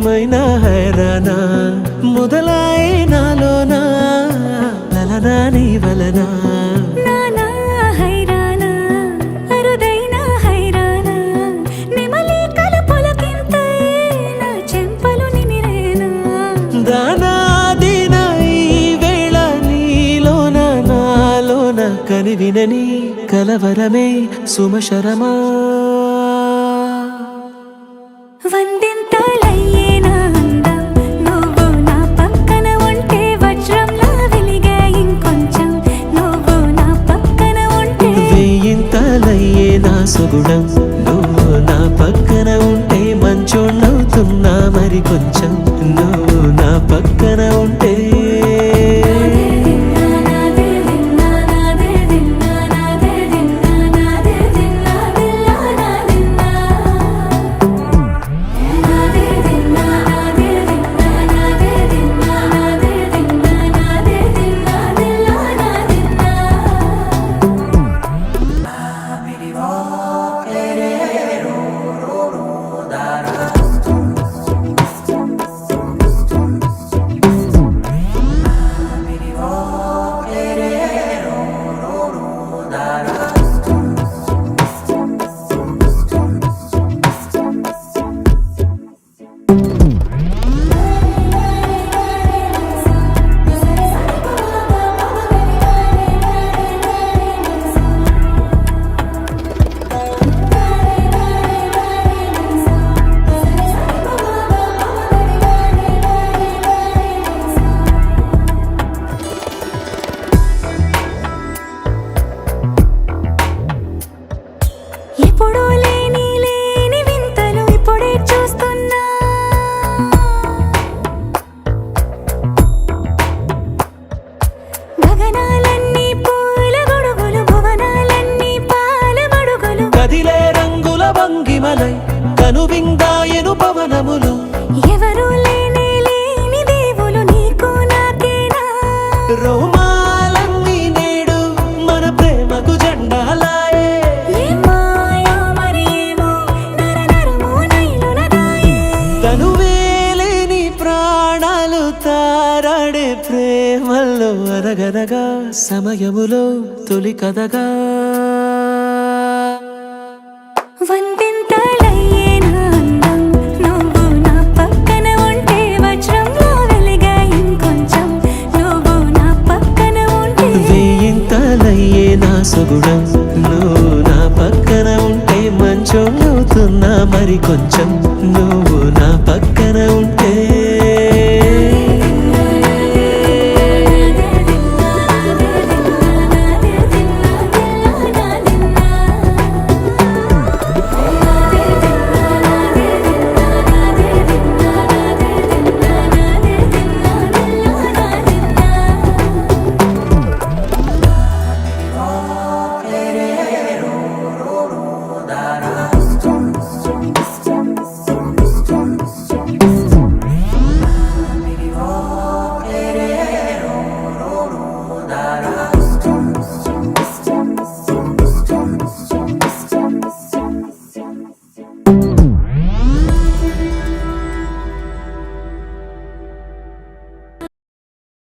ఏమైనా హైరానా మొదలాయే నాలోనా లలనా నీ వలనా కనివినని కలవరమే సుమశరమా వందింతలయ్యేనా అందం నువ్వు నా పక్కన ఉంటే వజ్రంలా వెలిగే ఇంకొంచెం నువ్వు నా పక్కన ఉంటే వేయింతలయ్యేనా సుగుణం నువ్వు నా పక్కన ఉంటే మంచోళ్ళవుతున్నా మరి కొంచెం నువ్వు నా పక్కన ఉంటే ఎప్పుడూ లేని వింతలు ఇప్పుడే చూస్తున్నా గగనాలన్నీ పూల గొడుగులు భువనాలన్నీ పాల మడుగులు కదిలే రంగుల భంగిమలై కనువిందాయను పవనములు ఎవరు లేని దేవులు నీకు నాకేనా రోమాలన్నీ నేడు మన ప్రేమకు జెండాలాయే తనువేలేని ప్రాణాలు తారాడే ప్రేమల్లో అరగరగా సమయములో తొలి కథగా వందింతలయ్యేనా అందం నువ్వు నా పక్కన ఉంటే వజ్రంలా వెలిగే ఇంకొంచెం నువ్వు నా పక్కన ఉంటే వేయింతలయ్యేనా సుగుణం నువ్వు నా పక్కన ఉంటే మంచోళ్ళవుతున్నా మరి కొంచెం నువ్వు నా పక్కన ఉంటే